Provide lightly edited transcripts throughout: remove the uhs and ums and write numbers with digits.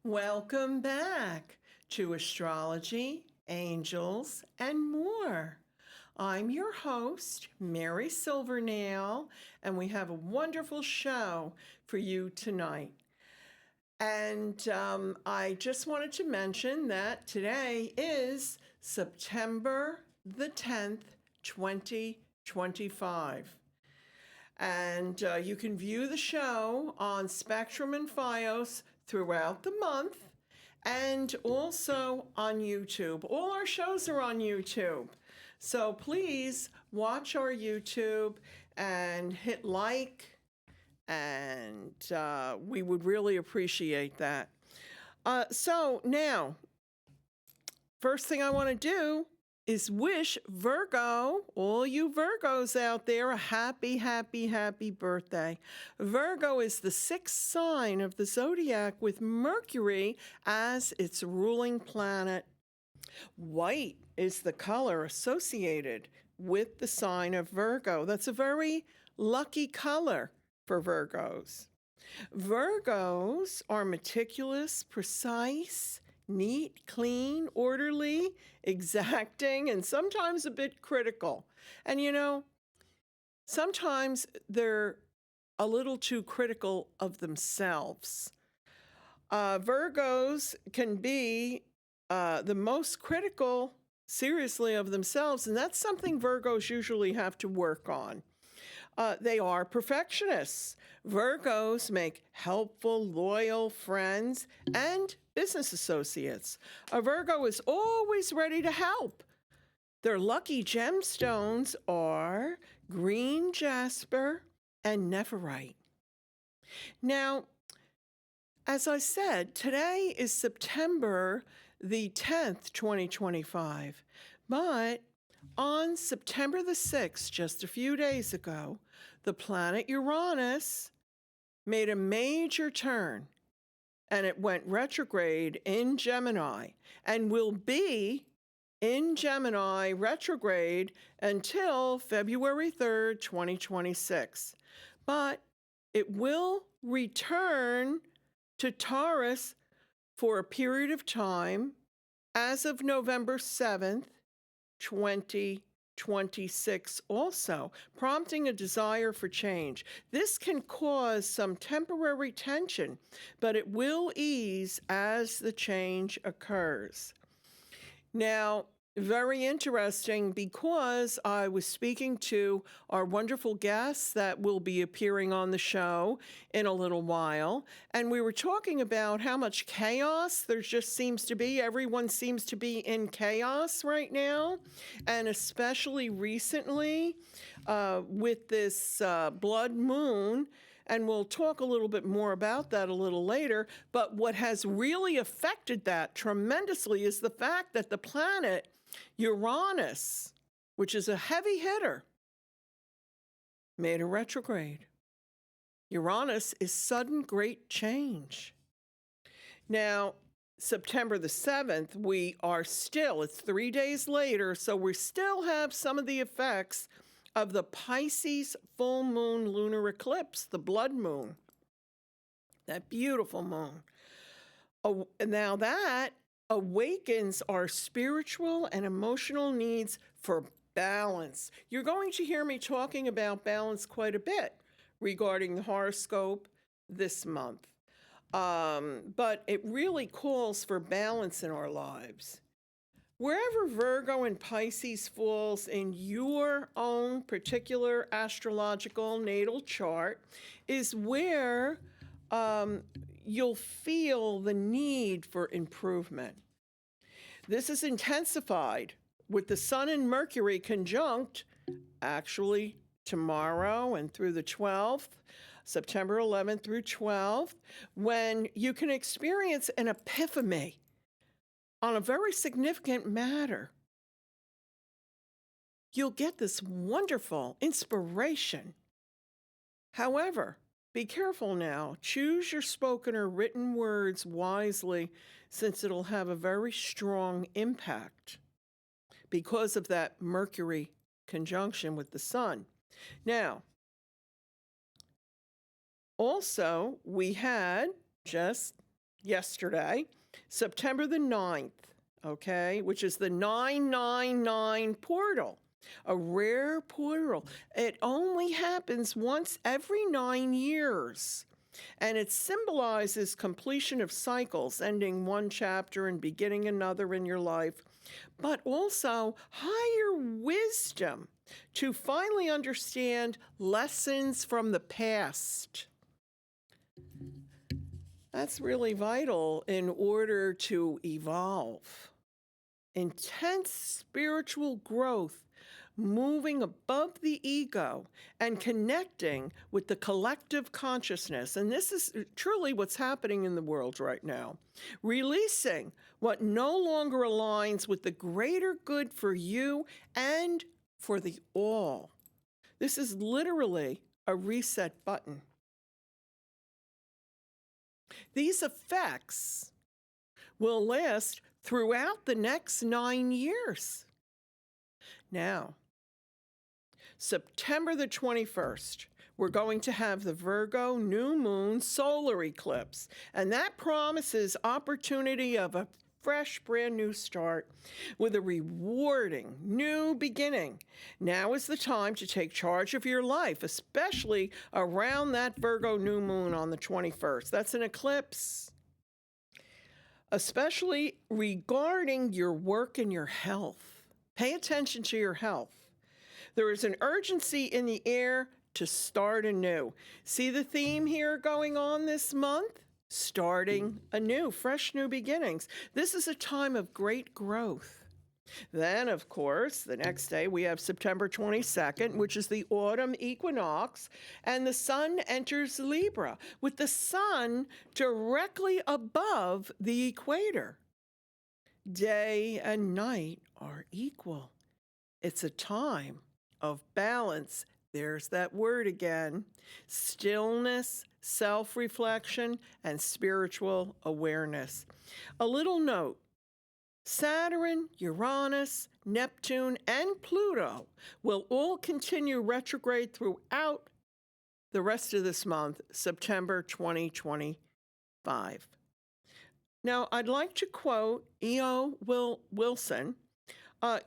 Welcome back to Astrology, Angels, and More. I'm your host, Mary Silvernail, and we have a wonderful show for you tonight. And I just wanted to mention that today is September the 10th, 2025. And you can view the show on Spectrum and Fios throughout the month and also on YouTube. All our shows are on YouTube. So please watch our YouTube and hit like, and we would really appreciate that. So now, first thing I want to do is wish Virgo, all you Virgos out there, a happy, happy, happy birthday. Virgo is the sixth sign of the zodiac with Mercury as its ruling planet. White is the color associated with the sign of Virgo. That's a very lucky color for Virgos. Virgos are meticulous, precise, neat, clean, orderly, exacting, and sometimes a bit critical. And sometimes they're a little too critical of themselves. Virgos can be the most critical, seriously, of themselves, and that's something Virgos usually have to work on. They are perfectionists. Virgos make helpful, loyal friends and business associates. A Virgo is always ready to help. Their lucky gemstones are green jasper and nephrite. Now, as I said, today is September the 10th, 2025, but on September the 6th, just a few days ago, the planet Uranus made a major turn, and it went retrograde in Gemini and will be in Gemini retrograde until February 3rd, 2026. But it will return to Taurus for a period of time as of November 7th, 2026 also, prompting a desire for change. This can cause some temporary tension, but it will ease as the change occurs. Now, very interesting, because I was speaking to our wonderful guests that will be appearing on the show in a little while, and we were talking about how much chaos there just seems to be. Everyone seems to be in chaos right now, and especially recently with this blood moon. And we'll talk a little bit more about that a little later. But what has really affected that tremendously is the fact that the planet Uranus, which is a heavy hitter, made a retrograde. Uranus is sudden great change. Now, September the 7th, it's 3 days later, so we still have some of the effects of the Pisces full moon lunar eclipse, the blood moon, that beautiful moon. Now that awakens our spiritual and emotional needs for balance. You're going to hear me talking about balance quite a bit regarding the horoscope this month. But it really calls for balance in our lives. Wherever Virgo and Pisces falls in your own particular astrological natal chart is where you'll feel the need for improvement. This is intensified with the Sun and Mercury conjunct actually tomorrow and through the 12th, September 11th through 12th, when you can experience an epiphany on a very significant matter. You'll get this wonderful inspiration. However, be careful now. Choose your spoken or written words wisely, since it'll have a very strong impact because of that Mercury conjunction with the Sun. Now, also, we had just yesterday, September the 9th, okay, which is the 999 portal, a rare portal. It only happens once every 9 years. And it symbolizes completion of cycles, ending one chapter and beginning another in your life, but also higher wisdom to finally understand lessons from the past. That's really vital in order to evolve. Intense spiritual growth, moving above the ego and connecting with the collective consciousness. And this is truly what's happening in the world right now. Releasing what no longer aligns with the greater good for you and for the all. This is literally a reset button. These effects will last throughout the next 9 years. Now, September the 21st, we're going to have the Virgo new moon solar eclipse, and that promises opportunity of a fresh, brand new start with a rewarding new beginning. Now is the time to take charge of your life, especially around that Virgo new moon on the 21st. That's an eclipse. Especially regarding your work and your health. Pay attention to your health. There is an urgency in the air to start anew. See the theme here going on this month? Starting anew, fresh new beginnings. This is a time of great growth. Then, of course, the next day we have September 22nd, which is the autumn equinox, and the sun enters Libra, with the sun directly above the equator. Day and night are equal. It's a time of balance. There's that word again. Stillness, self-reflection, and spiritual awareness. A little note. Saturn, Uranus, Neptune, and Pluto will all continue retrograde throughout the rest of this month, September 2025. Now, I'd like to quote E.O. Wilson.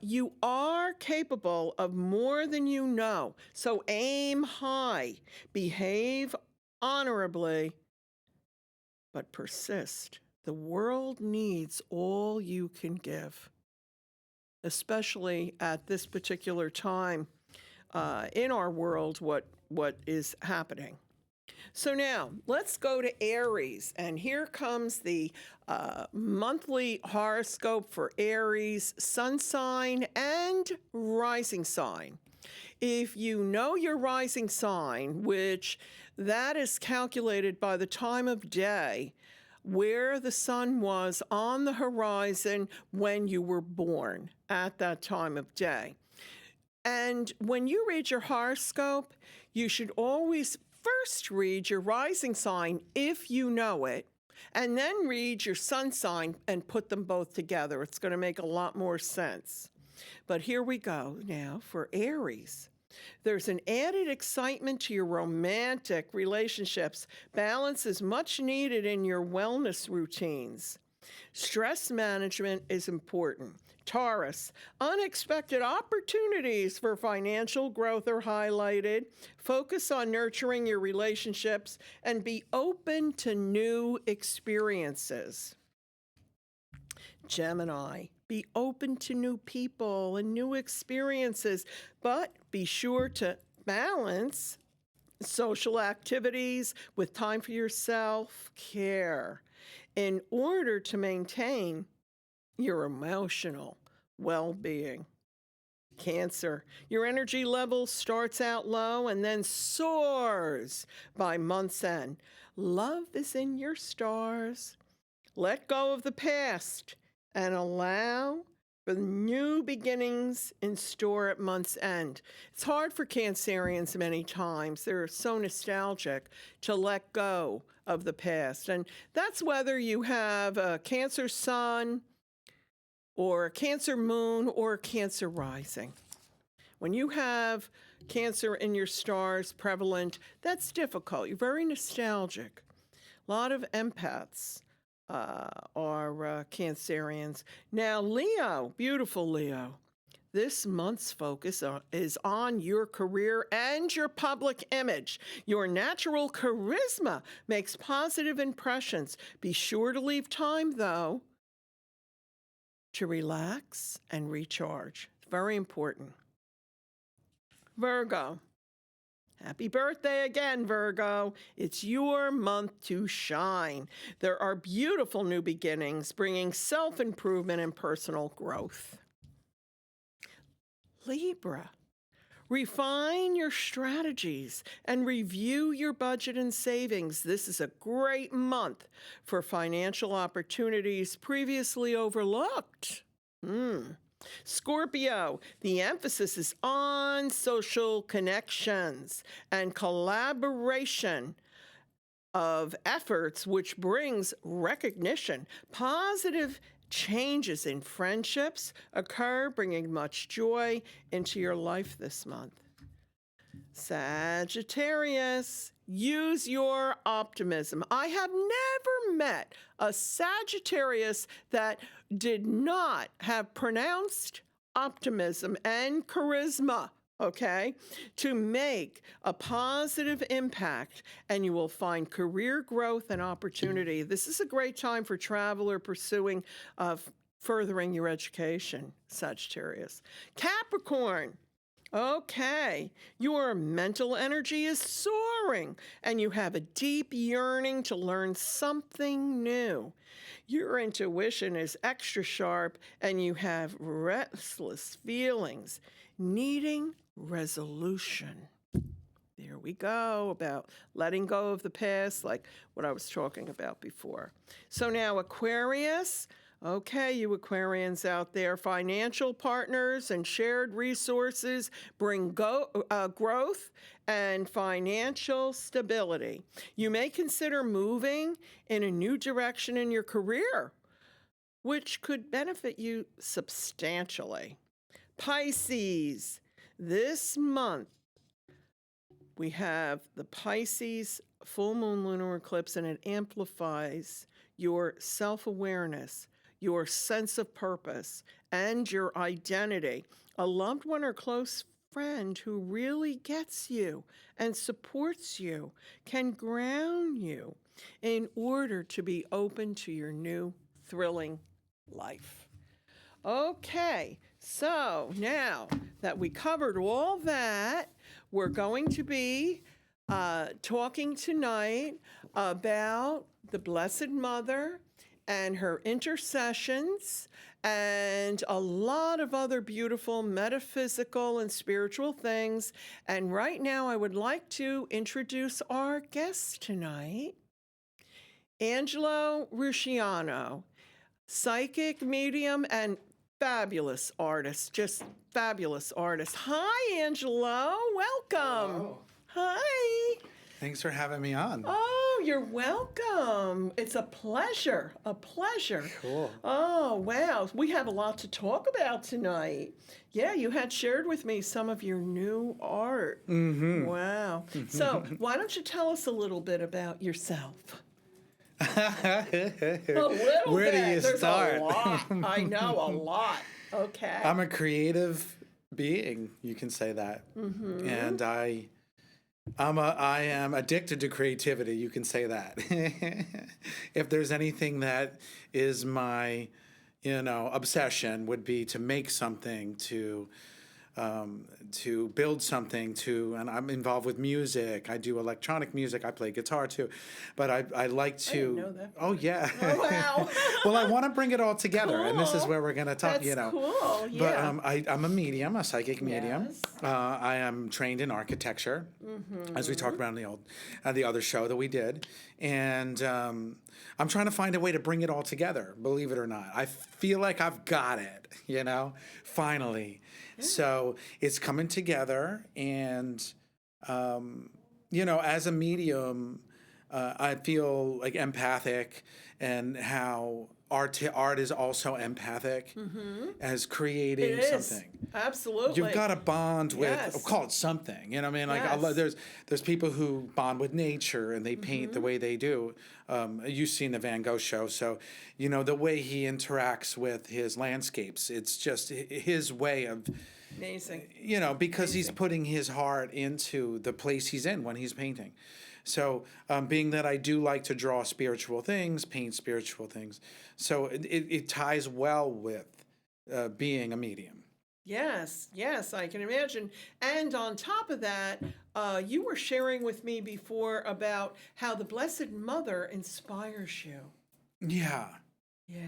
You are capable of more than you know, so aim high, behave honorably, but persist. The world needs all you can give, especially at this particular time in our world, what is happening. So now let's go to Aries, and here comes the monthly horoscope for Aries, sun sign and rising sign. If you know your rising sign, which that is calculated by the time of day, where the sun was on the horizon when you were born at that time of day. And when you read your horoscope, you should always first read your rising sign if you know it, and then read your sun sign and put them both together. It's going to make a lot more sense. But here we go now for Aries. There's an added excitement to your romantic relationships. Balance is much needed in your wellness routines. Stress management is important. Taurus, unexpected opportunities for financial growth are highlighted. Focus on nurturing your relationships and be open to new experiences. Gemini, be open to new people and new experiences, but be sure to balance social activities with time for your self-care in order to maintain your emotional well-being. Cancer, your energy level starts out low and then soars by month's end. Love is in your stars. Let go of the past and allow for new beginnings in store at month's end. It's hard for Cancerians many times. They're so nostalgic to let go of the past. And that's whether you have a Cancer sun or a Cancer moon or a Cancer rising. When you have Cancer in your stars prevalent, that's difficult. You're very nostalgic. A lot of empaths are Cancerians. Now, Leo, beautiful Leo. This month's focus is on your career and your public image. Your natural charisma makes positive impressions. Be sure to leave time, though, to relax and recharge. Very important. Virgo. Happy birthday again, Virgo. It's your month to shine. There are beautiful new beginnings, bringing self-improvement and personal growth. Libra. Refine your strategies and review your budget and savings. This is a great month for financial opportunities previously overlooked. Scorpio, the emphasis is on social connections and collaboration of efforts, which brings recognition. Positive changes in friendships occur, bringing much joy into your life this month. Sagittarius, use your optimism. I have never met a Sagittarius that did not have pronounced optimism and charisma, okay, to make a positive impact, and you will find career growth and opportunity. This is a great time for travel or pursuing furthering your education, Sagittarius. Capricorn. Okay, your mental energy is soaring and you have a deep yearning to learn something new. Your intuition is extra sharp and you have restless feelings needing resolution. There we go, about letting go of the past, like what I was talking about before. So now Aquarius. Okay, you Aquarians out there, financial partners and shared resources bring growth and financial stability. You may consider moving in a new direction in your career, which could benefit you substantially. Pisces, this month we have the Pisces full moon lunar eclipse, and it amplifies your self-awareness, your sense of purpose, and your identity. A loved one or close friend who really gets you and supports you can ground you in order to be open to your new thrilling life. Okay, so now that we covered all that, we're going to be talking tonight about the Blessed Mother and her intercessions and a lot of other beautiful metaphysical and spiritual things. And right now I would like to introduce our guest tonight, Angelo Rusciano, psychic medium and fabulous artist, just fabulous artist. Hi, Angelo. Welcome. Hello. Hi. Thanks for having me on. Oh, you're welcome. It's a pleasure. A pleasure. Cool. Oh, wow. We have a lot to talk about tonight. Yeah, you had shared with me some of your new art. Mm-hmm. Wow. So why don't you tell us a little bit about yourself? Where Bit. do you There's start? A lot. I know, a lot. Okay. I'm a creative being, you can say that. Mm-hmm. And I am addicted to creativity, you can say that. If there's anything that is my, obsession, would be to make something, to build something, and I'm involved with music. I do electronic music. I play guitar too, but I like to. I didn't know that. Oh yeah. Oh, wow. Well, I want to bring it all together, and this is Cool. where we're going to talk. That's cool. Yeah. But I'm a medium, a psychic medium. Yes. I am trained in architecture, as we talked about in the other show that we did, and I'm trying to find a way to bring it all together. Believe it or not, I feel like I've got it. Finally. Yeah. So it's coming together, and as a medium, I feel like empathic, and how art is also empathic, as It creating is. something. Absolutely. You've got to bond with, Yes. call it something. You know what I mean? Like Yes. there's people who bond with nature and they paint the way they do. You've seen the Van Gogh show, so you know the way he interacts with his landscapes. It's just his way of, Amazing. you know, because he's putting his heart into the place he's in when he's painting. So, being that I do like to draw spiritual things, paint spiritual things, so it ties well with being a medium. Yes, yes, I can imagine. And on top of that, you were sharing with me before about how the Blessed Mother inspires you. Yeah, Yeah.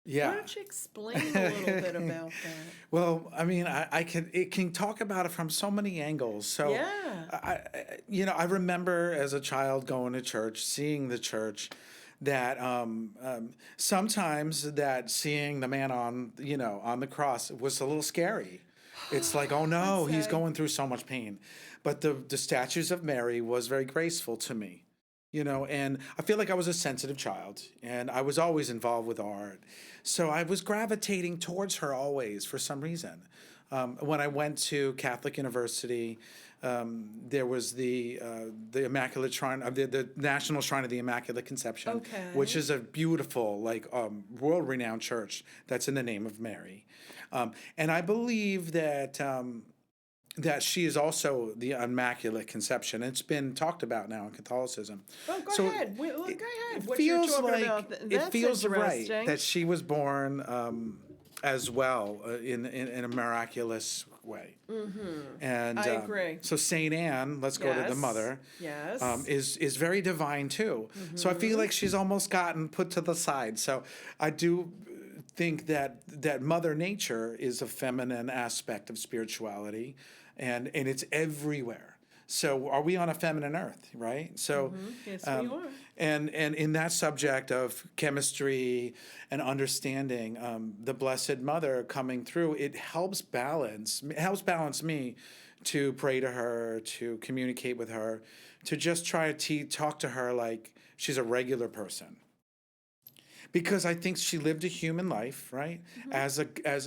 yeah. Why don't you explain a little bit about that? Well, I mean, it can talk about it from so many angles. So, Yeah. I remember as a child going to church, seeing the church, that sometimes that seeing the man on on the cross was a little scary. It's like, oh no, I'd he's say. going through so much pain. But the statues of Mary was very graceful to me. And I feel like I was a sensitive child and I was always involved with art. So I was gravitating towards her always for some reason. When I went to Catholic University, there was the Immaculate Shrine of the National Shrine of the Immaculate Conception, which Okay. is a beautiful, like, world-renowned church that's in the name of Mary. And I believe that she is also the Immaculate Conception. It's been talked about now in Catholicism. Oh, go So ahead. Go it, ahead. it What you're feels talking like about, it that's feels right interesting. that she was born as well in a miraculous way. And I agree. so Saint Anne, let's go to the Yes. mother, Yes. is very divine too. So I feel like she's almost gotten put to the side. So I do think that Mother Nature is a feminine aspect of spirituality, and it's everywhere. So are we on a feminine earth, right? So, Yes, we are. and in that subject of chemistry and understanding, the Blessed Mother coming through, it helps balance me to pray to her, to communicate with her, to just try to talk to her like she's a regular person. Because I think she lived a human life, right? As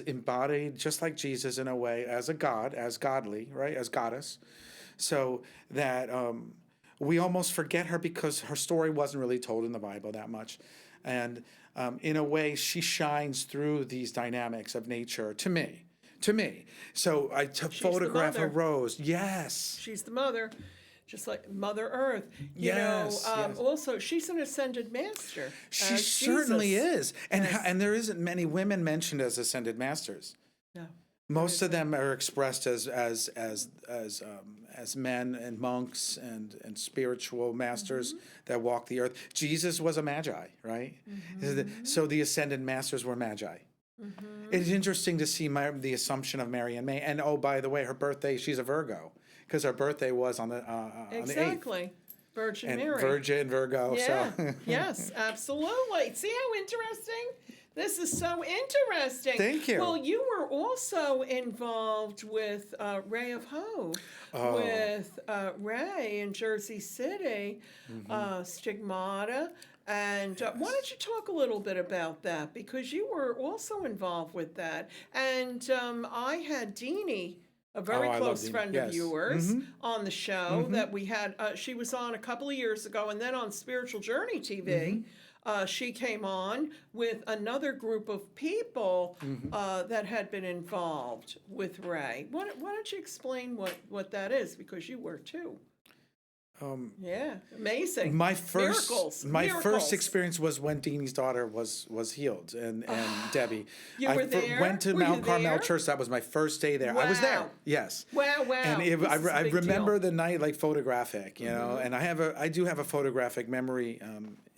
embodied, just like Jesus in a way, as a God, as godly, right? As goddess. So that we almost forget her because her story wasn't really told in the Bible that much. And in a way, she shines through these dynamics of nature to me. To me. So I took She's the photograph a mother. rose. Yes. She's the mother, just like Mother Earth. Yes, yes. Also, she's an ascended master. She as certainly Jesus. is. And Yes. and there isn't many women mentioned as ascended masters. No. Most of them are expressed as men and monks and spiritual masters that walk the earth. Jesus was a magi, right? So the ascended masters were magi. It's interesting to see the assumption of Mary and May. And oh, by the way, her birthday, she's a Virgo, because her birthday was on the 8th. Exactly. Virgin And Mary. Virgin, Virgo. Yeah. So Yes, absolutely. See how interesting? This is so interesting. Thank you. Well, you were also involved with Ray of Hope, Oh. with Ray in Jersey City, Stigmata. And why don't you talk a little bit about that? Because you were also involved with that. And I had Deanie, a very Oh, I love close Deanie. friend Yes. of yours, on the show that we had. She was on a couple of years ago, and then on Spiritual Journey TV, she came on with another group of people that had been involved with Ray. Why don't you explain what that is? Because you were too. Yeah, amazing. My first Miracles. my Miracles. first experience was when Deanie's daughter was healed, and Debbie. You were there? Went to Were you Mount Carmel there? Church. That was my first day there. I was there. Wow. Yes. Wow, And This is a I big remember deal. the night like photographic, and I do have a photographic memory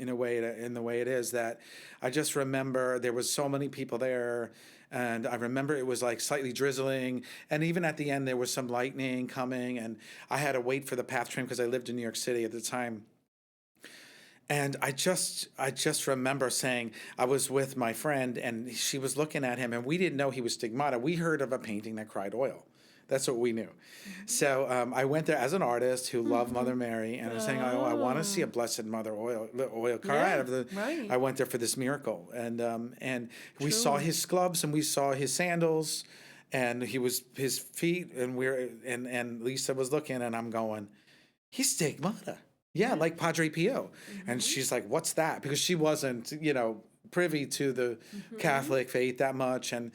in a way in the way it is that I just remember there was so many people there. And I remember it was like slightly drizzling. And even at the end, there was some lightning coming. And I had to wait for the PATH train because I lived in New York City at the time. And I just remember saying, I was with my friend and she was looking at him and we didn't know he was stigmata. We heard of a painting that cried oil. That's what we knew. So I went there as an artist who loved Mother Mary, and I was saying, "Oh, I want to see a Blessed Mother oil car out of the." right. I went there for this miracle, and we saw his gloves and we saw his sandals, and his feet, and Lisa was looking, and I'm going, "He's stigmata." Yeah, like Padre Pio. And she's like, "What's that?" Because she wasn't, privy to the Catholic faith that much. And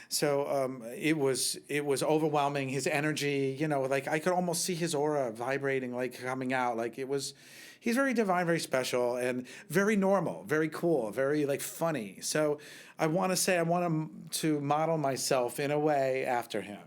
so it was overwhelming, his energy, like I could almost see his aura vibrating, like coming out. Like he's very divine, very special, and very normal, very cool, very like funny. So I want to model myself in a way after him.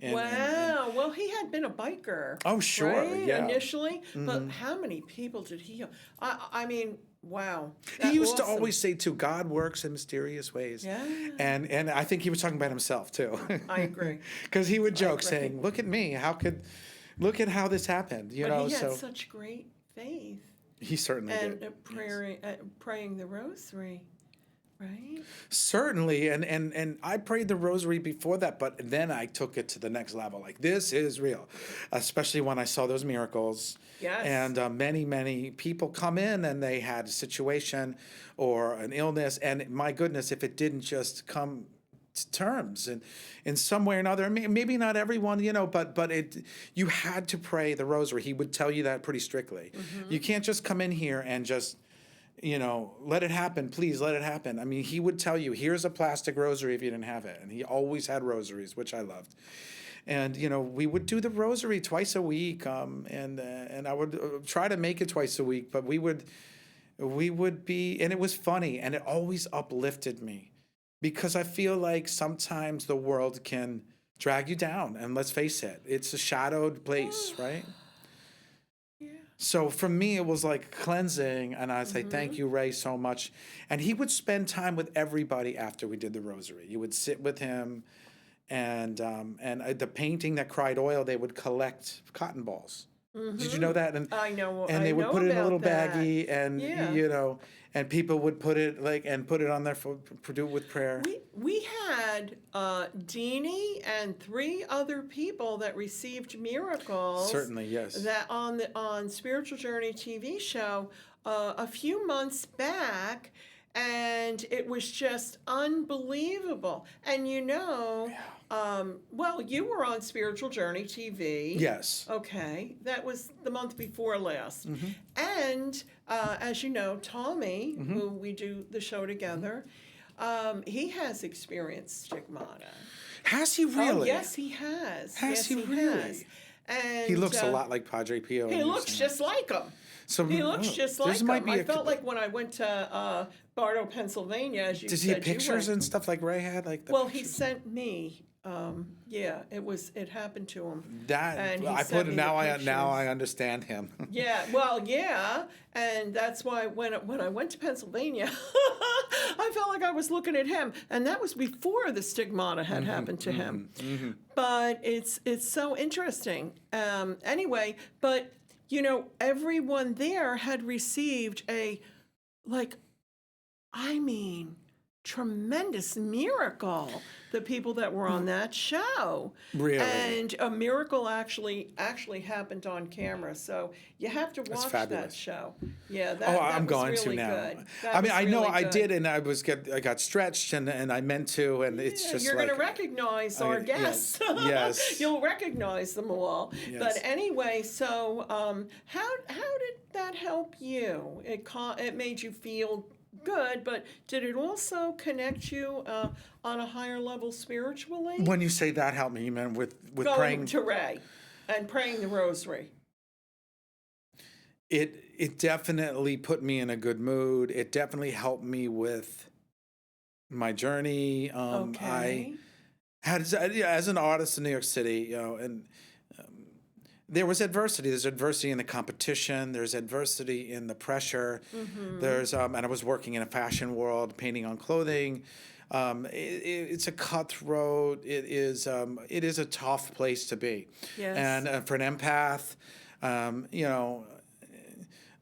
Wow. Well, he had been a biker. Oh, sure. Right? Yeah. Initially. But how many people did he? I mean, wow. He used to awesome. always say, too, God works in mysterious ways. Yeah. And I think he was talking about himself, too. I agree. Because he would joke saying, "Look at me. Look at how this happened." But he had such great faith. He certainly did. And praying the rosary. Right? Certainly, and I prayed the rosary before that, but then I took it to the next level. Like, this is real, especially when I saw those miracles. Yes. And many people come in and they had a situation or an illness, and my goodness, if it didn't just come to terms and in some way or another, maybe not everyone, but you had to pray the rosary. He would tell you that pretty strictly. You can't just come in here and just let it happen, please let it happen. I mean, he would tell you, here's a plastic rosary if you didn't have it. And he always had rosaries, which I loved. And, we would do the rosary twice a week. And I would try to make it twice a week, but we would be, and it was funny, and it always uplifted me because I feel like sometimes the world can drag you down. And let's face it, it's a shadowed place, right? So for me, it was like cleansing, and I'd say, "Thank you, Ray, so much." And he would spend time with everybody after we did the rosary. You would sit with him, and the painting that cried oil, they would collect cotton balls. Did you know that? And I know. and they would put it in a little that. baggie, and and people would put it on there for do with prayer. We had Deanie and 3 other people that received miracles. Certainly, yes. That on Spiritual Journey TV show a few months back, and it was just unbelievable. And well, you were on Spiritual Journey TV. Yes. Okay, that was the month before last. And as you know, Tommy, who we do the show together, he has experienced stigmata. Has he really? Oh, yes, he has. Has he really? Has. And He looks a lot like Padre Pio. He looks just like him. So He looks just like this might him. be I felt like when I went to Bardo, Pennsylvania, as you Does said, he have pictures you went. and stuff like Ray had? Well, he sent me. It happened to him. And he I sent put me now the I now pictures. I understand him. Yeah, and that's why when I went to Pennsylvania, I felt like I was looking at him, and that was before the stigmata had happened to him. But it's so interesting. Anyway, but everyone there had received tremendous miracle. The people that were on that show, Really? And a miracle actually happened on camera. So you have to watch that show. Yeah, that I'm was going really to now. good. That I mean, was I know really I good. did, and I got stretched, and I meant to, and it's just you're like going to recognize our guests. Yes. You'll recognize them all. Yes. But anyway, so how did that help you? It made you feel good, but did it also connect you on a higher level spiritually? When you say that helped me, you mean with Going praying to Ray and praying the rosary. It definitely put me in a good mood. It definitely helped me with my journey. Okay. I had as an artist in New York City, and there was adversity. There's adversity in the competition. There's adversity in the pressure. There's and I was working in a fashion world, painting on clothing. It's a cutthroat. It is a tough place to be. Yes. And for an empath,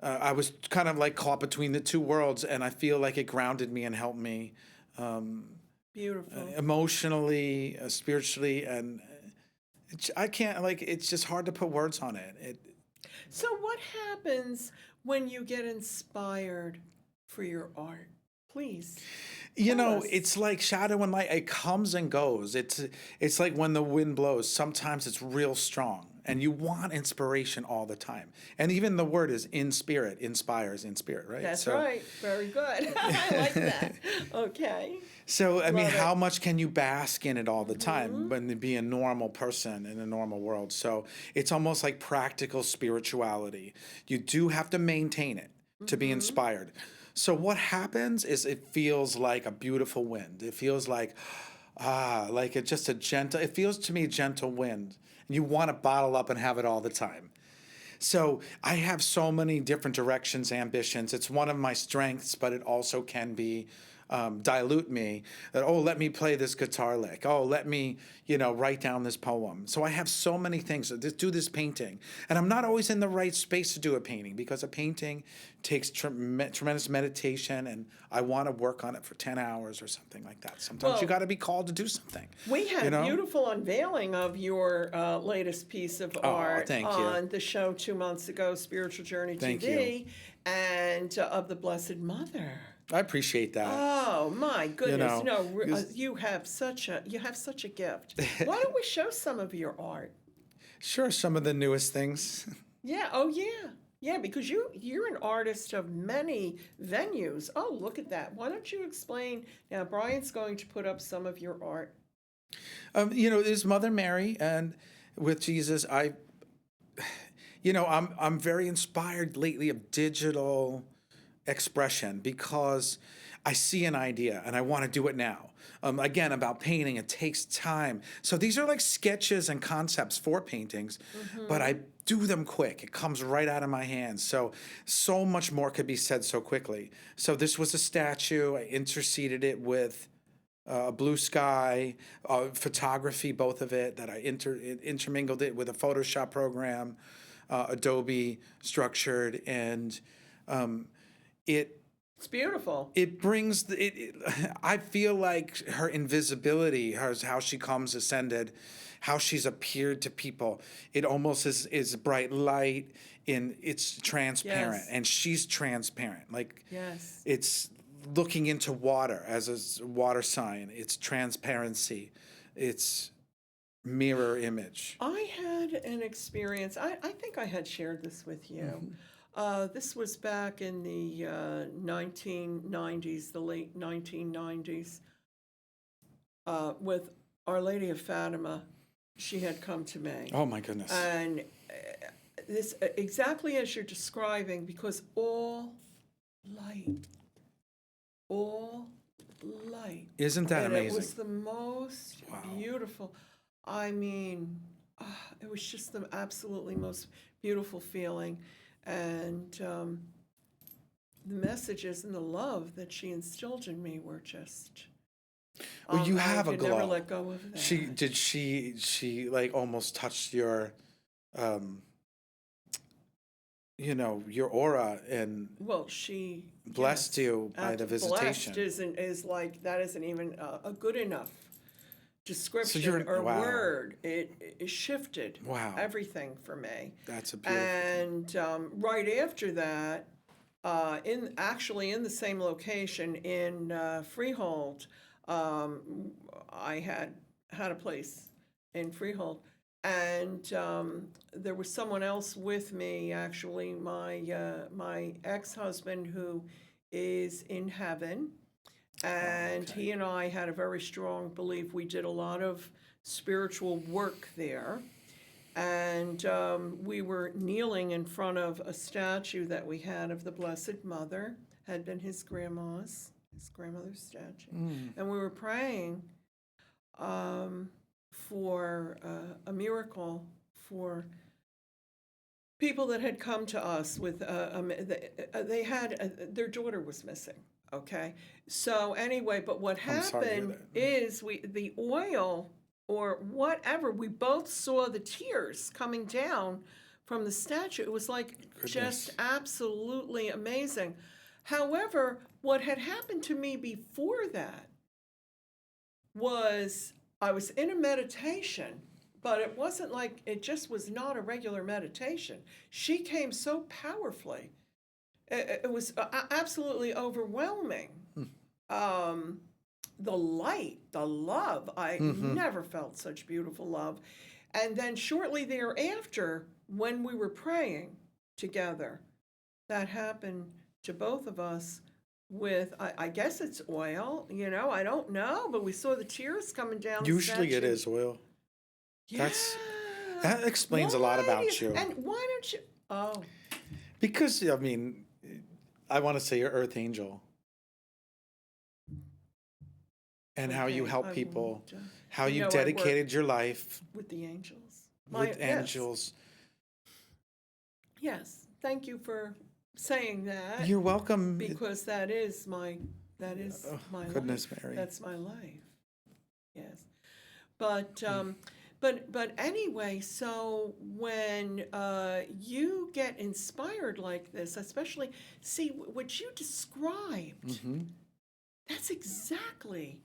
I was kind of like caught between the two worlds, and I feel like it grounded me and helped me Beautiful. emotionally, spiritually, and I can't, like, it's just hard to put words on it. So, what happens when you get inspired for your art? Please tell us. It's like shadow and light. It comes and goes. It's like when the wind blows. Sometimes it's real strong, and you want inspiration all the time. And even the word is in spirit, inspires in spirit, right? That's right. Very good. I like that. Okay. So, I mean, Love it. how much can you bask in it all the time when to be a normal person in a normal world? So, it's almost like practical spirituality. You do have to maintain it to be inspired. So, what happens is it feels like a beautiful wind. It feels like, like it's just a gentle, it feels to me gentle wind. And you want to bottle up and have it all the time. So I have so many different directions, ambitions. It's one of my strengths, but it also can be dilute me. That, oh, let me play this guitar lick. Oh, let me, write down this poem. So I have so many things. Do this painting, and I'm not always in the right space to do a painting because a painting takes tremendous meditation, and I want to work on it for 10 hours or something like that. Sometimes you got to be called to do something. We had a beautiful unveiling of your latest piece of art thank you. on the show 2 months ago, Spiritual Journey Thank TV, and of the Blessed Mother. I appreciate that. Oh my goodness! because- You have such a gift. Why don't we show some of your art? Sure, some of the newest things. Yeah. Oh yeah. Yeah, because you're an artist of many venues. Oh, look at that. Why don't you explain? Now, Brian's going to put up some of your art. There's Mother Mary, and with Jesus, I'm very inspired lately of digital expression because I see an idea and I want to do it now. Again, about painting, it takes time. So these are like sketches and concepts for paintings, but I do them quick. It comes right out of my hands. So much more could be said so quickly. So this was a statue. I interceded it with blue sky, photography, both of it, that I intermingled it with a Photoshop program, Adobe structured, and It's beautiful. it brings I feel like her invisibility, how she comes ascended, how she's appeared to people. It almost is bright light, it's transparent, Yes. and she's transparent. Like Yes. it's looking into water as a water sign. It's transparency. It's mirror image. I had an experience. I think I had shared this with you. This was back in the 1990s, the late 1990s, with Our Lady of Fatima. She had come to me. Oh my goodness. And this exactly as you're describing, because all light. Isn't that And amazing? it was the most beautiful. I mean, it was just the absolutely most beautiful feeling. And the messages and the love that she instilled in me were just. Well, you have I a could never glow. let go of that. She like almost touched your your aura and Well, she blessed you by the visitation. Blessed is like that isn't even a good enough description or wow. word. It shifted everything for me. That's a beautiful thing. And right after that, in the same location in Freehold, I had a place in Freehold, and there was someone else with me. Actually, my ex-husband, who is in heaven, and he and I had a very strong belief. We did a lot of spiritual work there. And we were kneeling in front of a statue that we had of the Blessed Mother, had been his grandmother's statue. And we were praying for a miracle for people that had come to us with, they had, their daughter was missing. Okay. So anyway, but what happened is the oil or whatever, we both saw the tears coming down from the statue. It was like just absolutely amazing. However, what had happened to me before that was I was in a meditation but it wasn't like, it just was not a regular meditation. She came so powerfully. It was absolutely overwhelming. The light, the love, I never felt such beautiful love. And then shortly thereafter, when we were praying together, that happened to both of us with, I guess it's oil, I don't know, but we saw the tears coming down. Usually it is oil. Yeah. That explains a lot about you. And why don't you? Oh, Because, I mean, I want to say you're Earth Angel. And how you okay, help I people, won't, how you I dedicated your life with the angels. with Yes. angels. Yes, thank you for saying that. You're welcome. Because that is my Goodness, life. Mary. That's my life. Yes. But anyway, so when you get inspired like this, especially, see what you described, that's exactly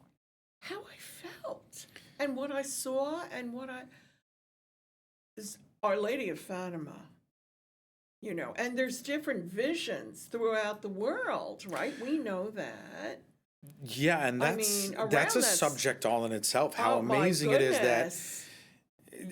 how I felt and what I saw and what I is Our Lady of Fatima. And there's different visions throughout the world, right? We know that. Yeah, and that's a subject all in itself. How amazing it is that.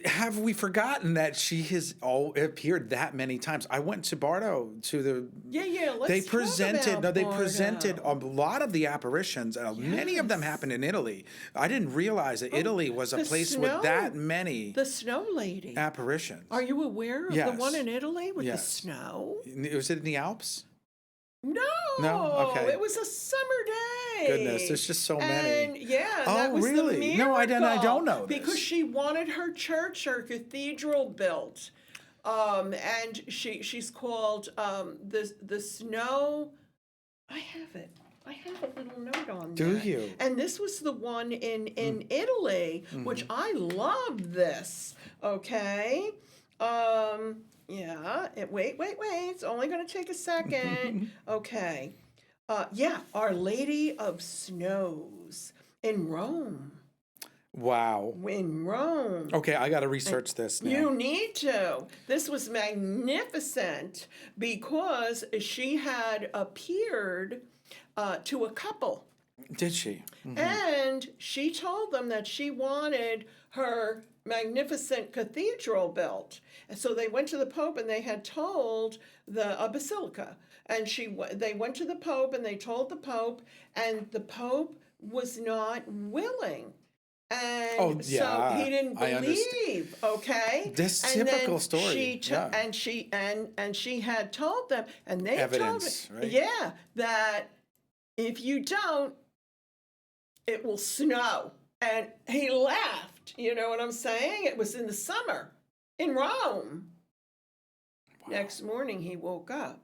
Have we forgotten that she has appeared that many times? I went to Bardo to the. Yeah. They presented a lot of the apparitions. Many of them Yes. happened in Italy. I didn't realize that Italy was a place with that many The Snow Lady. apparitions. Are you aware of the one in Italy with the snow? Was it in the Alps? No, Okay. It was a summer day. Goodness, there's just so many. And that was really? the No, I miracle. don't know this. Because she wanted her church, her cathedral built, and she's called the Snow. I have it. I have a little note on Do that. you? And this was the one in Italy, which I love this. Okay. Yeah. Wait. It's only going to take a second. Okay. Our Lady of Snows in Rome. Wow. In Rome. Okay, I got to research this now. You need to. This was magnificent because she had appeared to a couple. Did she? And she told them that she wanted her magnificent cathedral built. And so they went to the Pope and they had told a basilica. And they went to the Pope and they told the Pope, and the Pope was not willing. And so he didn't believe, okay? This typical story. And she had told them, and they Evidence, told right? Yeah, that if you don't, it will snow. And he laughed, you know what I'm saying? It was in the summer in Rome. Wow. Next morning he woke up.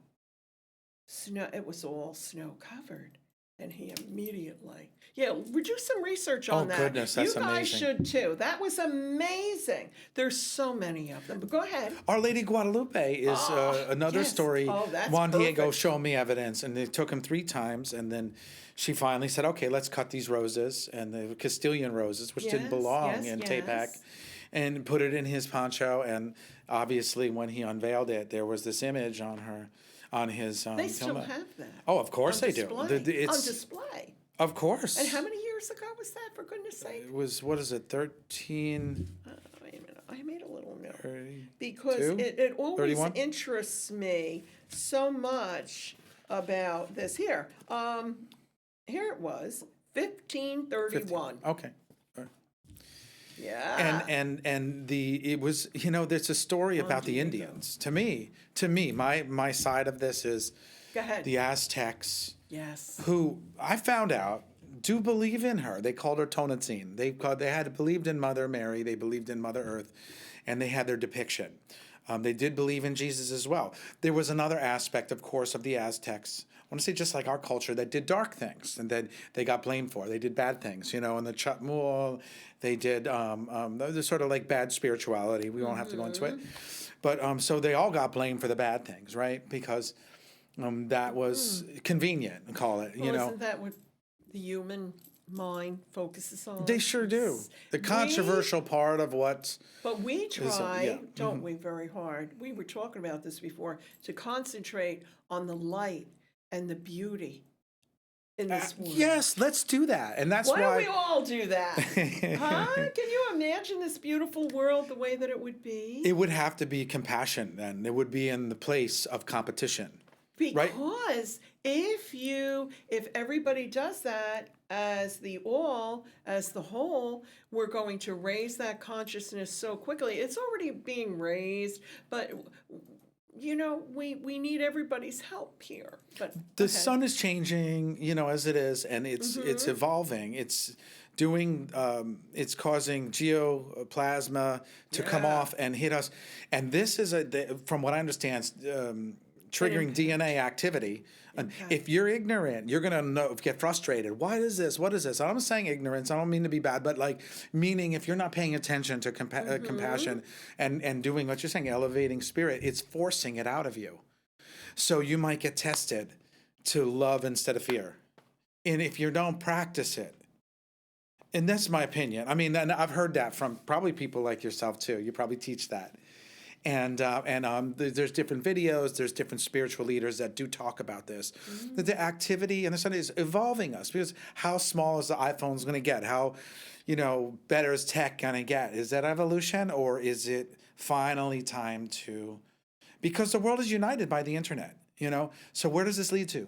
It was all snow covered. And he immediately, do some research on that. Oh, goodness, that's amazing. You guys should too. That was amazing. There's so many of them, but go ahead. Our Lady Guadalupe is another story. Oh, that's Juan Diego perfect. showed me evidence, and it took him 3 times, and then she finally said, okay, let's cut these roses, and the Castilian roses, which didn't belong in Tepac, and put it in his poncho, and obviously when he unveiled it, there was this image on his They still have that. Oh, of course they do. On display. Of course. And how many years ago was that, for goodness sake? It was, 13... wait a minute. I made a little note. 32? Because it always 31? interests me so much about this. Here it was, 1531. Okay. Yeah. And it was, there's a story about the Indians. To me, my side of this is Go ahead. the Aztecs. Yes. Who I found out do believe in her. They called her Tonantzin. They had believed in Mother Mary. They believed in Mother Earth, and they had their depiction. They did believe in Jesus as well. There was another aspect, of course, of the Aztecs. I want to say just like our culture, that did dark things and that they got blamed for. They did bad things, and the Chatmul, they did they're sort of like bad spirituality. We won't have to go into it. But so they all got blamed for the bad things, right? Because that was convenient, call it, Isn't that what the human mind focuses on. They sure do. The controversial part of what. But we try, yeah. don't we, very hard. We were talking about this before, to concentrate on the light and the beauty in this world. Yes, let's do that. And that's Why why. don't we all do that? Huh? Can you imagine this beautiful world the way that it would be? It would have to be compassion then. It would be in the place of competition. Right? Because if everybody does that as the all, as the whole, we're going to raise that consciousness so quickly. It's already being raised, but we need everybody's help here. But the sun is changing, as it is, and it's evolving. It's doing it's causing geoplasma to come off and hit us. And this is from what I understand, triggering DNA activity. And if you're ignorant, you're going to get frustrated. Why is this? What is this? I'm not saying ignorance. I don't mean to be bad, but meaning if you're not paying attention to compassion and doing what you're saying, elevating spirit, it's forcing it out of you. So you might get tested to love instead of fear. And if you don't practice it, and that's my opinion. I mean, and I've heard that from probably people like yourself too. You probably teach that. And there's different videos, there's different spiritual leaders that do talk about this. That the activity and the sun is evolving us, because how small is the iPhone's going to get? How, better is tech going to get? Is that evolution, or is it finally time to? Because the world is united by the internet, So where does this lead to?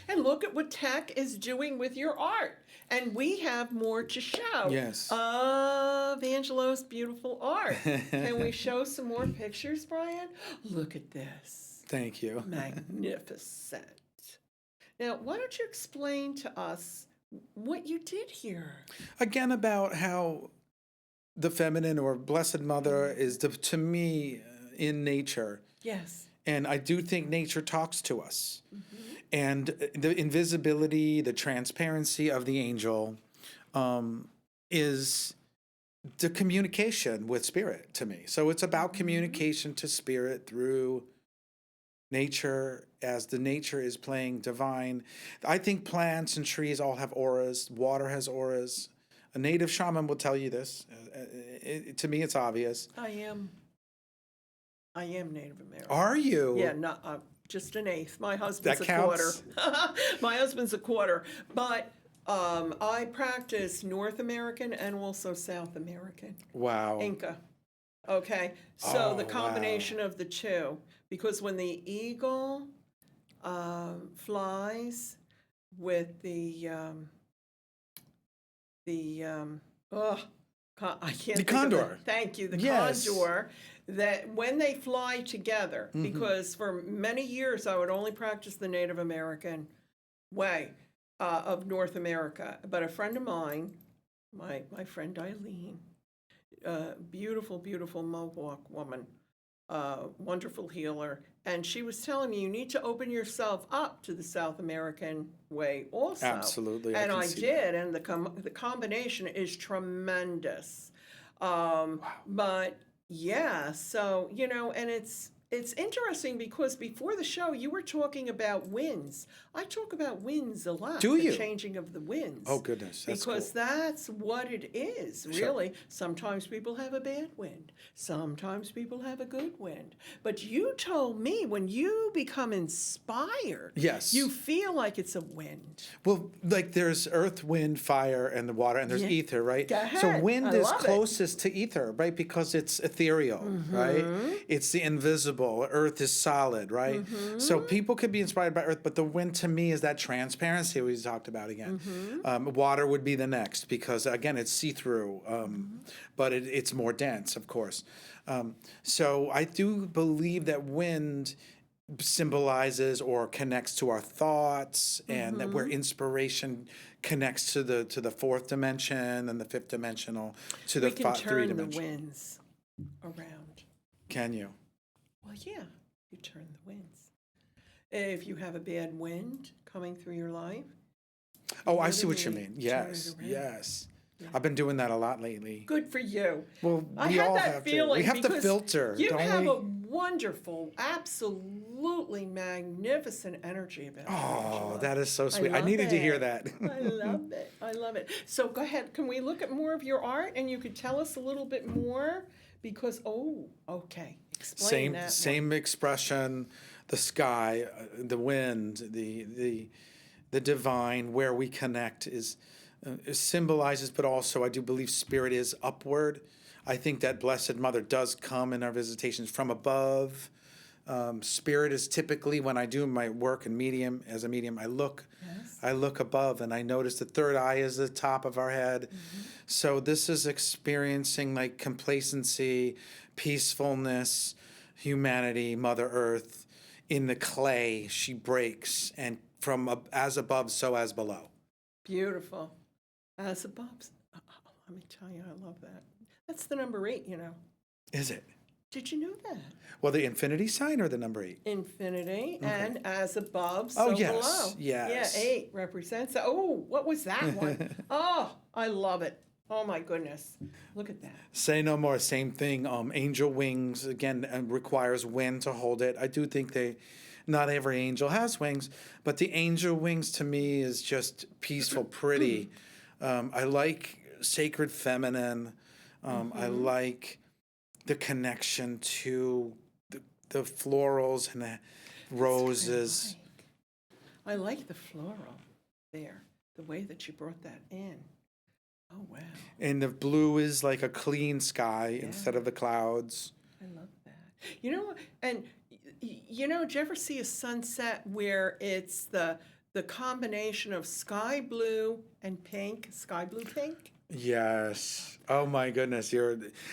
And look at what tech is doing with your art. And we have more to show of Angelo's beautiful art. Can we show some more pictures, Brian? Look at this. Thank you. Magnificent. Now, why don't you explain to us what you did here? Again, about how the feminine or Blessed Mother is, to me, in nature. Yes. And I do think nature talks to us. And the invisibility, the transparency of the angel is the communication with spirit to me. So it's about communication to spirit through nature, as the nature is playing divine. I think plants and trees all have auras. Water has auras. A native shaman will tell you this. To me, it's obvious. I am Native American. Are you? Yeah, just an eighth. My husband's that a quarter. counts? My husband's a quarter. But I practice North American and also South American. Wow. Inca. Okay. So the combination of the two. Because when the eagle flies with I can't the think condor. of it. Thank you. The Yes. condor, that when they fly together, because for many years I would only practice the Native American way of North America. But a friend of mine, my friend Eileen, beautiful, beautiful Mohawk woman, wonderful healer, and she was telling me you need to open yourself up to the South American way also. Absolutely. And I see did, and the combination is tremendous. But yeah, so, and it's interesting because before the show you were talking about winds. I talk about winds a lot. Do you? The changing of the winds. Oh, goodness. That's because cool. that's what it is, really. Sometimes people have a bad wind. Sometimes people have a good wind. But you told me when you become inspired, Yes. you feel like it's a wind. Well, there's earth, wind, fire, and the water, and there's ether, right? Go ahead. So wind I is love it. closest to ether, right? Because it's ethereal, right? It's the invisible. Earth is solid, right? So people could be inspired by earth, but the wind to me is that transparency we talked about again. Water would be the next because, again, it's see-through, but it's more dense, of course. So I do believe that wind symbolizes or connects to our thoughts, and that where inspiration connects to the fourth dimension and the fifth dimensional to the We can three turn the dimension. winds around. Can you? Well, yeah, you turn the winds. If you have a bad wind coming through your life. Oh, I see what you literally mean. turn it Yes, around. yes. I've been doing that a lot lately. Good for you. Well, I we had all that have to. feeling We have to because filter, You don't have we? a wonderful, absolutely magnificent energy about you, Oh, Angela. that is so sweet. I love needed to hear it. that. I love it. I love it. So go ahead. Can we look at more of your art and you could tell us a little bit more? Because, okay. Explain that one. Same expression, the sky, the wind, the divine, where we connect is symbolizes, but also I do believe spirit is upward. I think that Blessed Mother does come in our visitations from above. Spirit is typically, when I do my work and as a medium, I look above and I notice the third eye is the top of our head. So this is experiencing like complacency, peacefulness, humanity, Mother Earth. In the clay, she breaks, and from as above, so as below. Beautiful. As above. Let me tell you, I love that. That's the number 8, you know. Is it? Did you know that? Well, the infinity sign or the number 8? Infinity and as above, so yes, below. yes. Yeah, 8 represents. Oh, what was that one? Oh, I love it. Oh my goodness. Look at that. Say no more. Same thing. Angel wings, again, requires wind to hold it. I do think not every angel has wings, but the angel wings to me is just peaceful, pretty. I like sacred feminine. I like the connection to the florals and the roses. I like the floral there, the way that you brought that in. Oh, wow. And the blue is like a clean sky instead of the clouds. I love that. You know, and you know, did you ever see a sunset where it's the combination of sky blue and pink, sky blue pink? Yes. Oh my goodness.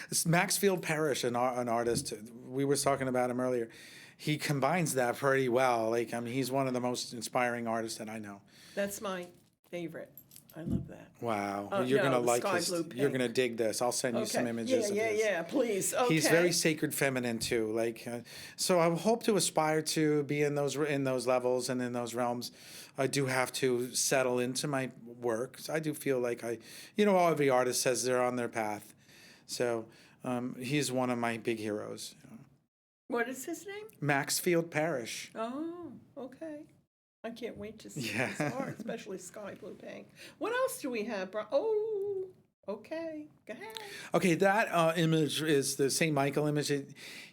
It's Maxfield Parrish, an artist. We were talking about him earlier. He combines that pretty well. Like, I mean, he's one of the most inspiring artists that I know. That's my favorite. I love that. Wow. You're going to like this. Blue pink. You're going to dig this. I'll send you some images of this. Yeah, please. Okay. He's very sacred feminine too. Like, so I hope to aspire to be in those levels and in those realms. I do have to settle into my work. So I do feel like every artist says they're on their path. So he's one of my big heroes. What is his name? Maxfield Parrish. Oh, okay. I can't wait to see his art, especially sky blue pink. What else do we have? Oh, okay. Go ahead. Okay, that image is the St. Michael image.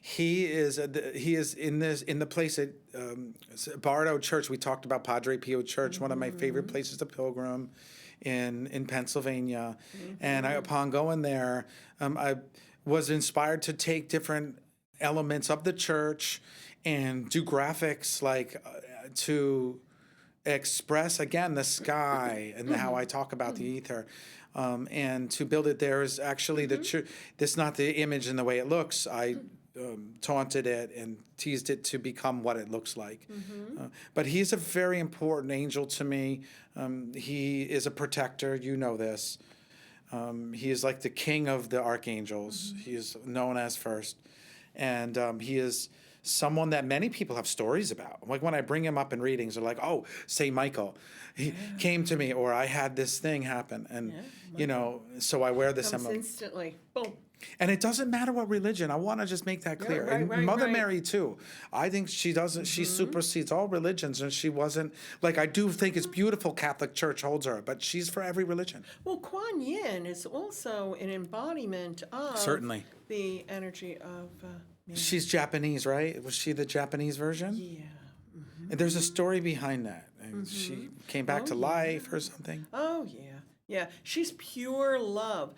He is in the place at Bardo Church. We talked about Padre Pio Church, one of my favorite places to pilgrim in Pennsylvania. And upon going there, I was inspired to take different elements of the church and do graphics to express again the sky and how I talk about the ether, and to build it there is actually the church. This is not the image and the way it looks. I taunted it and teased it to become what it looks like. But he's a very important angel to me. He is a protector. You know this. He is like the king of the archangels. He is known as first, and he is someone that many people have stories about. Like when I bring him up in readings, they're like, "Oh, St. Michael, he came to me," or "I had this thing happen," and so I wear this Comes emblem. instantly. Boom. And it doesn't matter what religion. I want to just make that clear. right, And right, Mother right. Mary too. I think she doesn't. She supersedes all religions, and she wasn't like. I do think it's beautiful. Catholic Church holds her, but she's for every religion. Well, Kuan Yin is also an embodiment of Certainly. the energy of Mary. She's Japanese, right? Was she the Japanese version? Yeah. And there's a story behind that. And she came back to life or something. Oh, yeah. Yeah, she's pure love.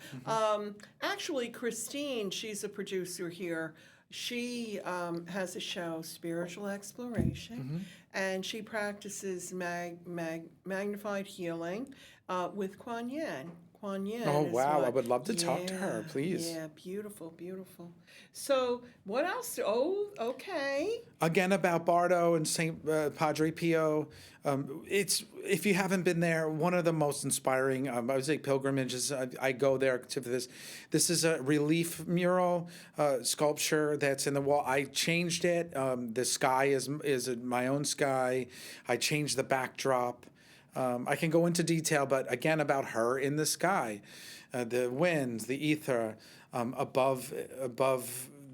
Actually, Christine, she's a producer here. She has a show, Spiritual Exploration, and she practices magnified healing with Kuan Yin. Kuan Yin. Oh, is wow. I what- would love to talk to her, please. Yeah, beautiful, beautiful. So, what else? Oh, okay. Again, about Bardo and St. Padre Pio. It's, if you haven't been there, one of the most inspiring, I would say, pilgrimages. I go there to this. This is a relief mural sculpture that's in the wall. I changed it. The sky is my own sky. I changed the backdrop. I can go into detail, but again, about her in the sky, the winds, the ether, above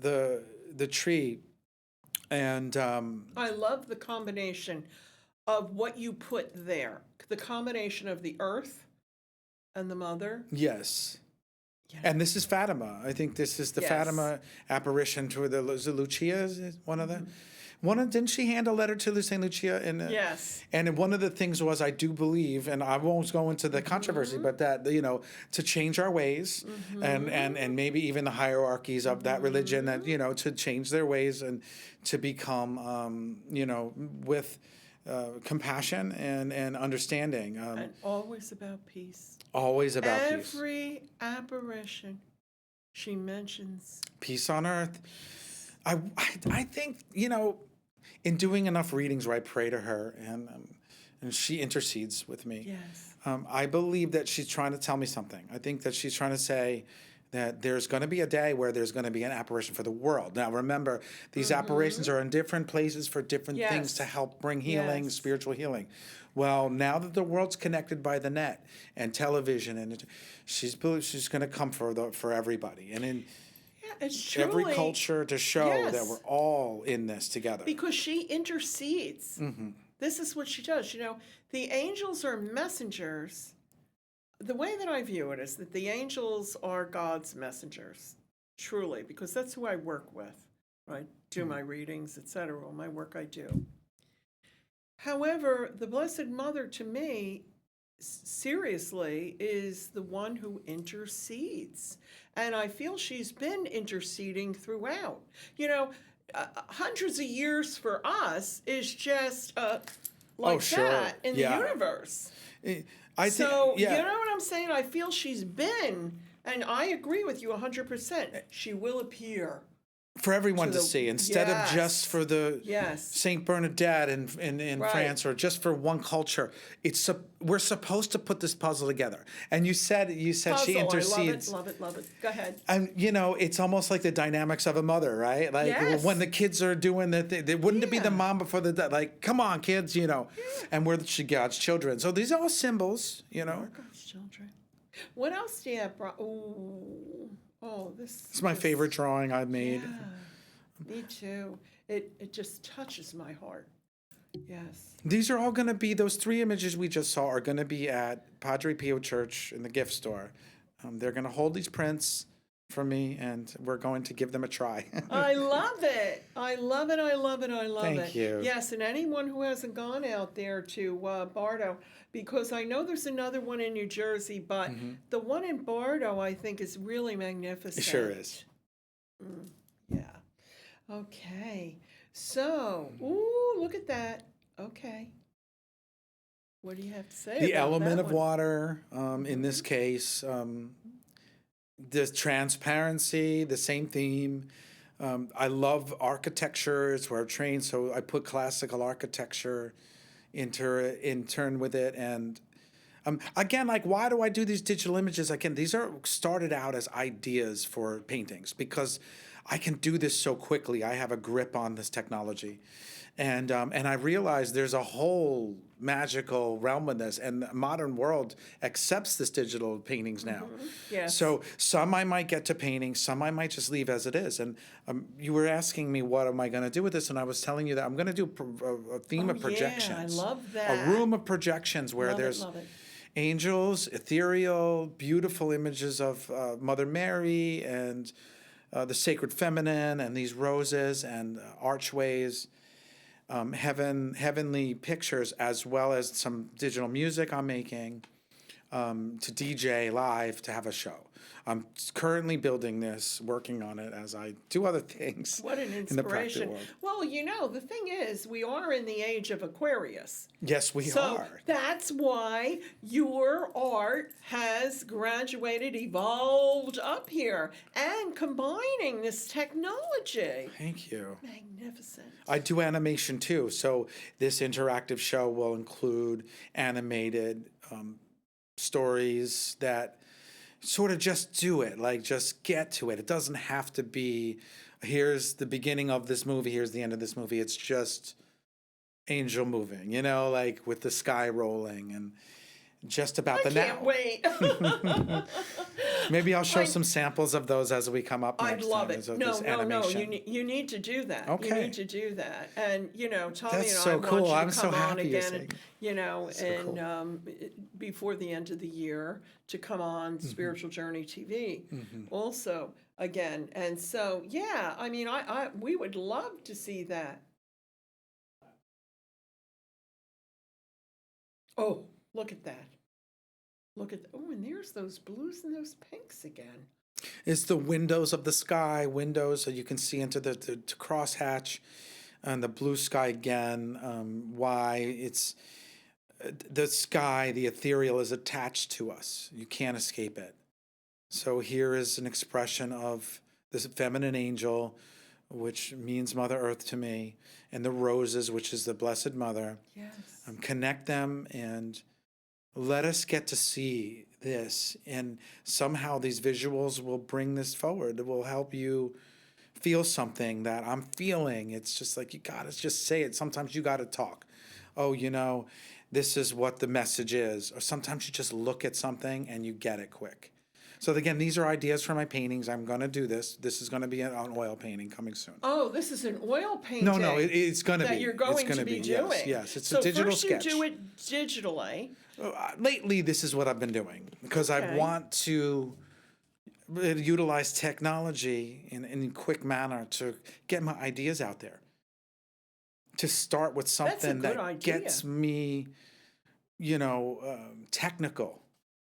the tree, and I love the combination of what you put there. The combination of the earth and the mother. yes. Yeah. And this is Fatima. I think this is the Yes. Fatima apparition to the Lucia. Is one of the didn't she hand a letter to Saint Lucia? Yes. And one of the things was, I do believe, and I won't go into the controversy, but that to change our ways, and maybe even the hierarchies of that religion, that to change their ways and to become with compassion and understanding. And always about peace. Always about peace. Every apparition she mentions. Peace on earth. I think, in doing enough readings where I pray to her and she intercedes with me. Yes. I believe that she's trying to tell me something. I think that she's trying to say that there's going to be a day where there's going to be an apparition for the world. Now, remember, these apparitions are in different places for different things to help bring healing, spiritual healing. Well, now that the world's connected by the net and television, and she's going to come for everybody, and in It's truly, every culture, to show that we're all in this together. because she intercedes. This is what she does. The angels are messengers. The way that I view it is that the angels are God's messengers, truly, because that's who I work with. I do my readings, etc. All my work I do. However, the Blessed Mother, to me, seriously, is the one who intercedes. And I feel she's been interceding throughout. Hundreds of years for us is just that in the universe. I think, You know what I'm saying? I feel she's been, and I agree with you 100%. She will appear. For everyone to see, instead of just for the Yes. Saint Bernadette in France, or just for one culture. We're supposed to put this puzzle together. And you said she intercedes. I love it. Go ahead. And it's almost like the dynamics of a mother, right? Like Yes. when the kids are doing the thing, wouldn't it be the mom before the dad? Like, come on, kids, and we're God's children. So these are all symbols, We're God's children. What else do you have? This It's my favorite drawing I've made. Yeah, me too. It just touches my heart. Yes. These are all going to be, those 3 images we just saw are going to be at Padre Pio Church in the gift store. They're going to hold these prints for me, and we're going to give them a try. I love it. I love it. Thank you. Yes, and anyone who hasn't gone out there to Bardo, because I know there's another one in New Jersey, but the one in Bardo I think is really magnificent. It sure is. Yeah. Okay. So, look at that. Okay. What do you have to say The about element that of one? water, in this case, the transparency, the same theme. I love architecture. It's where I've trained, so I put classical architecture in turn with it. And again, like, why do I do these digital images? Again, these are started out as ideas for paintings because I can do this so quickly. I have a grip on this technology. And I realized there's a whole magical realm in this, and the modern world accepts this digital paintings now. Yes. So some I might get to painting, some I might just leave as it is. And you were asking me, what am I going to do with this? And I was telling you that I'm going to do a theme of projections. Yeah, I love that. A room of projections where there's angels, ethereal, beautiful images of Mother Mary and the sacred feminine, and these roses and archways. Heavenly pictures, as well as some digital music I'm making to DJ live to have a show. I'm currently building this, working on it as I do other things. What an in the practical inspiration. world. Well, the thing is, we are in the age of Aquarius. Yes, we So are. that's why your art has graduated, evolved up here, and combining this technology. Thank you. Magnificent. I do animation too, so this interactive show will include animated stories that sort of just do it, like just get to it. It doesn't have to be, here's the beginning of this movie, here's the end of this movie. It's just angel moving, you know, like with the sky rolling and just about the Can't now. wait. Maybe I'll show some samples of those as we come up I'd next love time. it. So No, this no, no. animation. You need to do that. You Okay. need to do that. And Tommy That's and I so want cool. you to I'm so come on happy you're again. saying And cool. before the end of the year to come on Spiritual Journey TV, also again. And so yeah, I mean, I we would love to see that. Oh, look at that. Look at oh, and there's those blues and those pinks again. It's the windows of the sky, windows so you can see into the crosshatch and the blue sky again. Why it's the sky, the ethereal is attached to us. You can't escape it. So here is an expression of this feminine angel, which means Mother Earth to me, and the roses, which is the Blessed Mother. Yes. Connect them and let us get to see this. And somehow these visuals will bring this forward. It will help you feel something that I'm feeling. It's just like, you got to just say it. Sometimes you got to talk. Oh, this is what the message is. Or sometimes you just look at something and you get it quick. So again, these are ideas for my paintings. I'm going to do this. This is going to be an oil painting coming soon. Oh, this is an oil painting. No, it's going to be. That you're going it's to gonna be doing. Yes, it's so a digital first sketch. you do it digitally. Lately, this is what I've been doing because I Okay. want to utilize technology in a quick manner to get my ideas out there. To start with something good that idea. gets me, technical.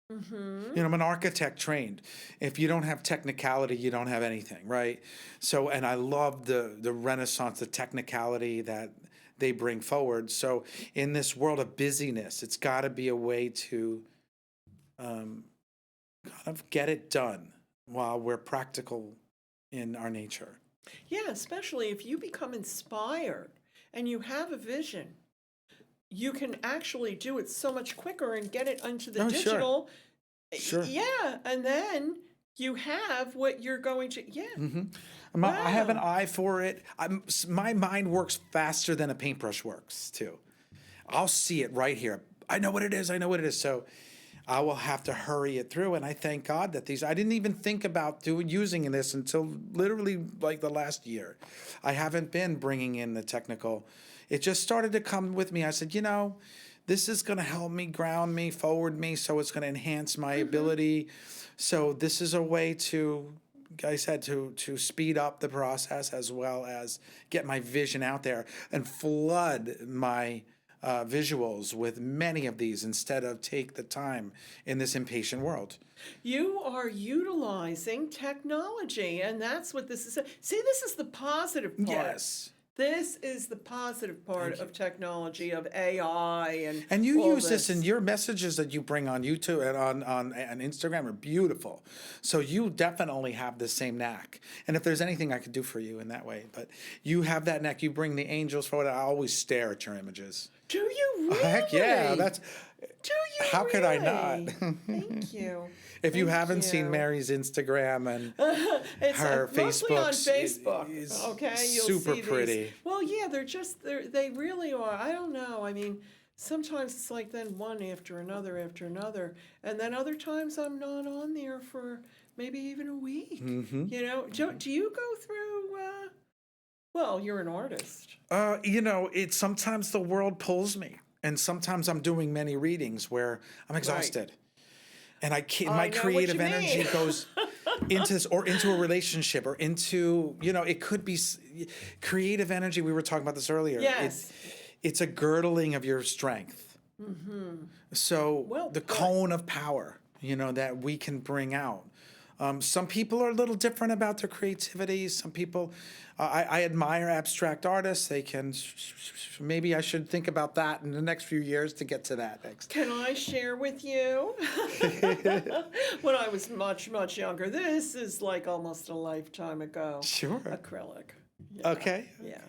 I'm an architect trained. If you don't have technicality, you don't have anything, right? So, and I love the Renaissance, the technicality that they bring forward. So, in this world of busyness, it's got to be a way to kind of get it done while we're practical in our nature. Yeah, especially if you become inspired and you have a vision, you can actually do it so much quicker and get it onto the Oh, sure. digital. Sure. Yeah, and then you have what you're going to. Yeah. I have an Wow. eye for it. My mind works faster than a paintbrush works, too. I'll see it right here. I know what it is. So I will have to hurry it through. And I thank God that I didn't even think about using this until literally like the last year. I haven't been bringing in the technical. It just started to come with me. I said, this is going to help me, ground me, forward me. So it's going to enhance my ability. So this is a way to, like I said, to speed up the process as well as get my vision out there and flood my visuals with many of these instead of take the time in this impatient world. You are utilizing technology, and that's what this is. See, this is the positive part. Yes. This is the positive part of technology, of AI, And you all use this in your messages that you bring on YouTube and on Instagram are beautiful. So you definitely have the same knack. And if there's anything I could do for you in that way, but you have that knack. You bring the angels forward. I always stare at your images. Do you really? Heck yeah, Do you how could I really? not? Thank you. If you Thank haven't seen you. Mary's Instagram and It's her mostly on Facebook's Facebook. is Okay, you'll super see these. pretty. Well, yeah, they really are. I don't know. I mean, sometimes it's like then one after another, and then other times I'm not on there for maybe even a week. Do you go through? Well, you're an artist. It's sometimes the world pulls me, and sometimes I'm doing many readings where I'm exhausted. And I can't, my know what creative you mean. energy goes into this or into a relationship or into, it could be creative energy. We were talking about this earlier. Yes. It's a girdling of your strength. So Well the put. cone of power, that we can bring out. Some people are a little different about their creativity. Some people, I admire abstract artists. They can, maybe I should think about that in the next few years to get to that next. Can I share with you? When I was much, much younger, this is like almost a lifetime ago. Sure. Acrylic. Yeah. Okay. Yeah.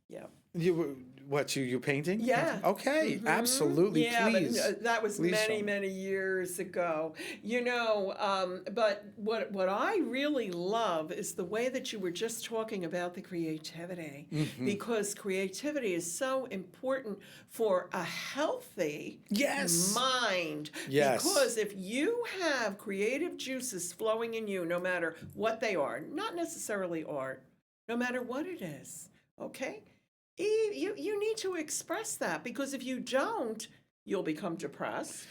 Yeah. What you painting? Yeah. Okay, absolutely. Yeah, Please. but that was Please show many, me. many years ago. But what I really love is the way that you were just talking about the creativity, because creativity is so important for a healthy Yes. mind. Yes. Because if you have creative juices flowing in you, no matter what they are, not necessarily art, no matter what it is, okay? You need to express that, because if you don't, you'll become depressed,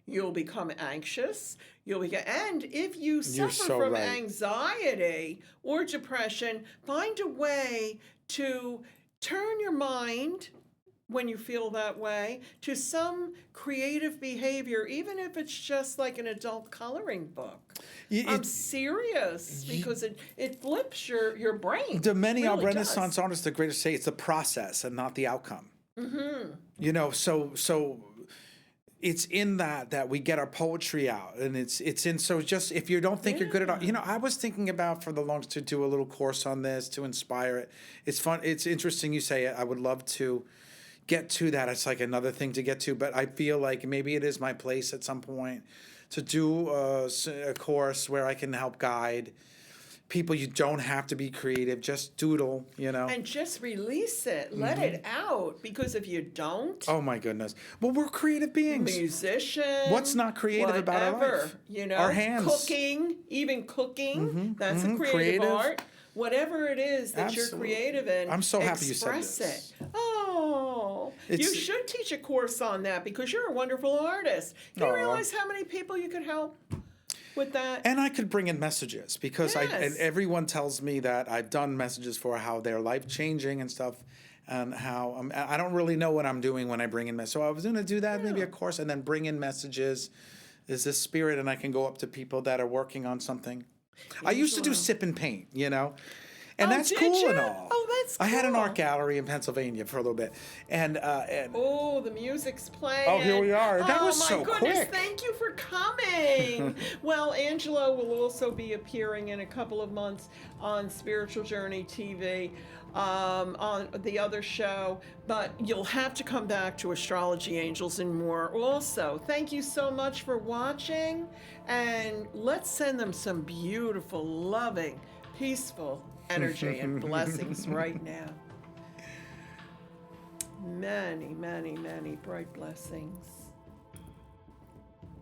you'll become anxious, and if you You're suffer so from right. anxiety or depression, find a way to turn your mind, when you feel that way, to some creative behavior, even if it's just like an adult coloring book. I'm serious, because it flips your brain. The many really Renaissance does. artists, the greatest say it's the process and not the outcome. You know, so it's in that we get our poetry out, and it's in. So just if you don't think you're good at art, you know, I was thinking about for the longest to do a little course on this to inspire it. It's fun. It's interesting you say it. I would love to get to that. It's like another thing to get to, but I feel like maybe it is my place at some point to do a course where I can help guide people. You don't have to be creative, just doodle, you know. And just release it. Let it out. Because if you don't, Oh my goodness. Well, we're creative beings. musician, What's not creative about our whatever, life? you know, Our hands. cooking, even cooking, that's a creative Creative. art. Whatever it is that Absolutely. you're creative in, I'm so happy you said express this. it. Oh, you It's- should teach a course on that, because you're a wonderful artist. Do you Aw. realize how many people you could help with that? And I could bring in messages, because and Yes. everyone tells me that I've done messages for how they're life changing and stuff, and how I don't really know what I'm doing when I bring in messages. So I was going to do that, maybe a course, and then bring in messages. Is this spirit, and I can go up to people that are working on something. I used to do sip and paint, you know. And Oh, that's did cool ya? and all. Oh, that's I had an cool. art gallery in Pennsylvania for a little bit, and Oh, the music's playing. Oh, here we are. That oh, was my so goodness, quick. thank you for coming. Well, Angelo will also be appearing in a couple of months on Spiritual Journey TV, on the other show, but you'll have to come back to Astrology, Angels, and more also. Thank you so much for watching, and let's send them some beautiful, loving, peaceful energy and blessings right now. Many, many, many bright blessings.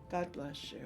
God bless you.